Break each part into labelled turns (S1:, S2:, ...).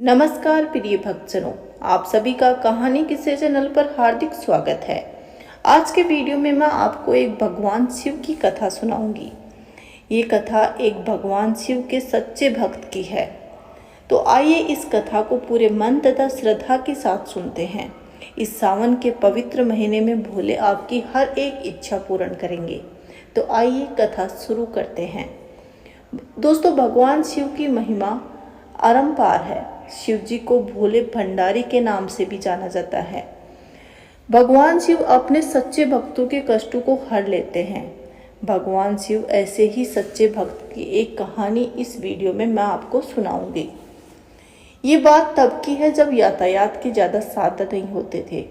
S1: नमस्कार प्रिय भक्तजनों, आप सभी का कहानी किस्से चैनल पर हार्दिक स्वागत है। आज के वीडियो में मैं आपको एक भगवान शिव की कथा सुनाऊंगी। ये कथा एक भगवान शिव के सच्चे भक्त की है। तो आइए इस कथा को पूरे मन तथा श्रद्धा के साथ सुनते हैं। इस सावन के पवित्र महीने में भोले आपकी हर एक इच्छा पूर्ण करेंगे। तो आइए कथा शुरू करते हैं। दोस्तों, भगवान शिव की महिमा अपरंपार है। शिव जी को भोले भंडारी के नाम से भी जाना जाता है। भगवान शिव अपने सच्चे भक्तों के कष्टों को हर लेते हैं। भगवान शिव ऐसे ही सच्चे भक्त की एक कहानी इस वीडियो में मैं आपको सुनाऊंगी। ये बात तब की है जब यातायात के ज़्यादा साधन नहीं होते थे।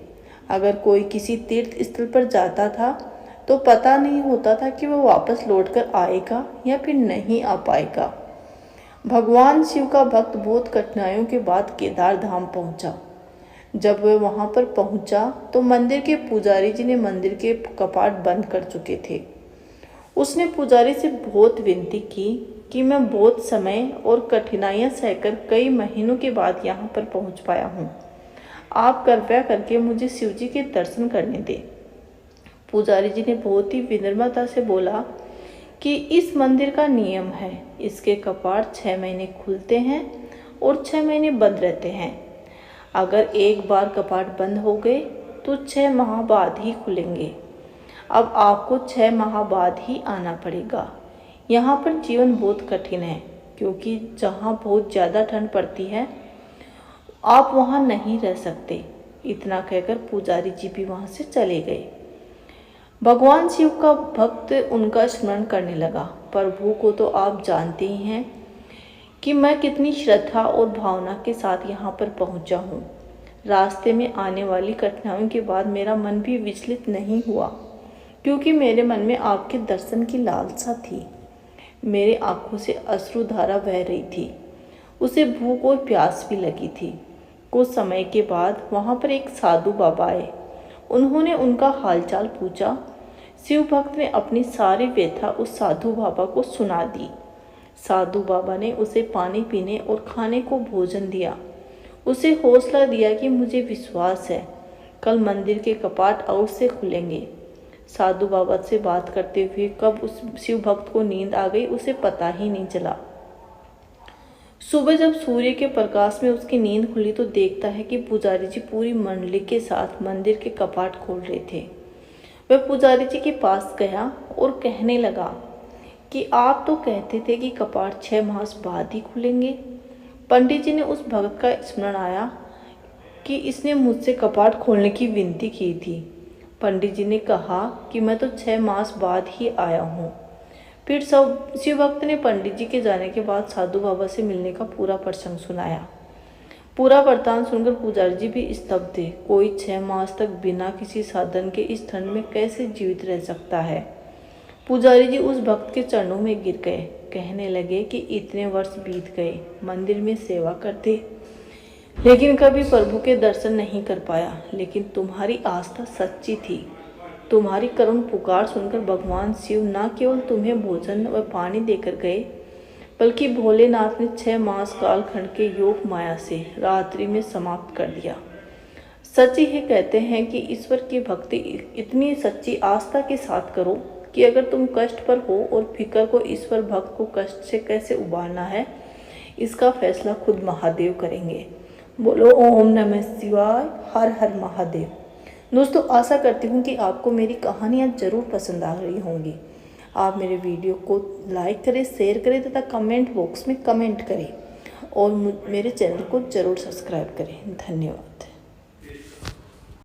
S1: अगर कोई किसी तीर्थ स्थल पर जाता था तो पता नहीं होता था कि वह वापस लौटकर आएगा या फिर नहीं आ पाएगा। भगवान शिव का भक्त बहुत कठिनाइयों के बाद केदार धाम पहुंचा। जब वह वहां पर पहुंचा तो मंदिर के पुजारी जी ने मंदिर के कपाट बंद कर चुके थे। उसने पुजारी से बहुत विनती की कि मैं बहुत समय और कठिनाइयां सहकर कई महीनों के बाद यहां पर पहुंच पाया हूं। आप कृपया करके मुझे शिव जी के दर्शन करने दें। पुजारी जी ने बहुत ही विनम्रता से बोला कि इस मंदिर का नियम है, इसके कपाट 6 महीने खुलते हैं और 6 महीने बंद रहते हैं। अगर एक बार कपाट बंद हो गए तो 6 माह बाद ही खुलेंगे। अब आपको 6 माह बाद ही आना पड़ेगा। यहाँ पर जीवन बहुत कठिन है, क्योंकि जहाँ बहुत ज़्यादा ठंड पड़ती है आप वहाँ नहीं रह सकते। इतना कहकर पुजारी जी भी वहाँ से चले गए। भगवान शिव का भक्त उनका स्मरण करने लगा। प्रभु को तो आप जानते ही हैं कि मैं कितनी श्रद्धा और भावना के साथ यहाँ पर पहुँचा हूँ। रास्ते में आने वाली कठिनाइयों के बाद मेरा मन भी विचलित नहीं हुआ, क्योंकि मेरे मन में आपके दर्शन की लालसा थी। मेरे आंखों से अश्रुधारा बह रही थी। उसे भूख और प्यास भी लगी थी। कुछ समय के बाद वहाँ पर एक साधु बाबा आए। उन्होंने उनका हालचाल पूछा। शिव भक्त ने अपनी सारी व्यथा उस साधु बाबा को सुना दी। साधु बाबा ने उसे पानी पीने और खाने को भोजन दिया। उसे हौसला दिया कि मुझे विश्वास है, कल मंदिर के कपाट और से खुलेंगे। साधु बाबा से बात करते हुए कब उस शिव भक्त को नींद आ गई उसे पता ही नहीं चला। सुबह जब सूर्य के प्रकाश में उसकी नींद खुली तो देखता है कि पुजारी जी पूरी मंडली के साथ मंदिर के कपाट खोल रहे थे। वह पुजारी जी के पास गया और कहने लगा कि आप तो कहते थे कि कपाट 6 माह बाद ही खुलेंगे। पंडित जी ने उस भक्त का स्मरण आया कि इसने मुझसे कपाट खोलने की विनती की थी। पंडित जी ने कहा कि मैं तो 6 माह बाद ही आया हूँ। फिर शिव भक्त ने पंडित जी के जाने के बाद साधु बाबा से मिलने का पूरा प्रसंग सुनाया। पूरा वृतांत सुनकर पुजारी जी भी स्तब्ध थे। कोई 6 माह तक बिना किसी साधन के इस ठंड में कैसे जीवित रह सकता है। पुजारी जी उस भक्त के चरणों में गिर गए। कहने लगे कि इतने वर्ष बीत गए, मंदिर में सेवा करते, लेकिन कभी प्रभु के दर्शन नहीं कर पाया। लेकिन तुम्हारी आस्था सच्ची थी। तुम्हारी करुण पुकार सुनकर भगवान शिव न केवल तुम्हें भोजन व पानी देकर गए, बल्कि भोलेनाथ ने 6 मास कालखंड के योग माया से रात्रि में समाप्त कर दिया। सच ही कहते हैं कि ईश्वर की भक्ति इतनी सच्ची आस्था के साथ करो कि अगर तुम कष्ट पर हो और फिक्र को ईश्वर भक्त को कष्ट से कैसे उबारना है, इसका फैसला खुद महादेव करेंगे। बोलो ओम नमः शिवाय, हर हर महादेव। दोस्तों, आशा करती हूँ कि आपको मेरी कहानियाँ जरूर पसंद आ रही होंगी। आप मेरे वीडियो को लाइक करें, शेयर करें तथा कमेंट बॉक्स में कमेंट करें और मेरे चैनल को जरूर सब्सक्राइब करें। धन्यवाद।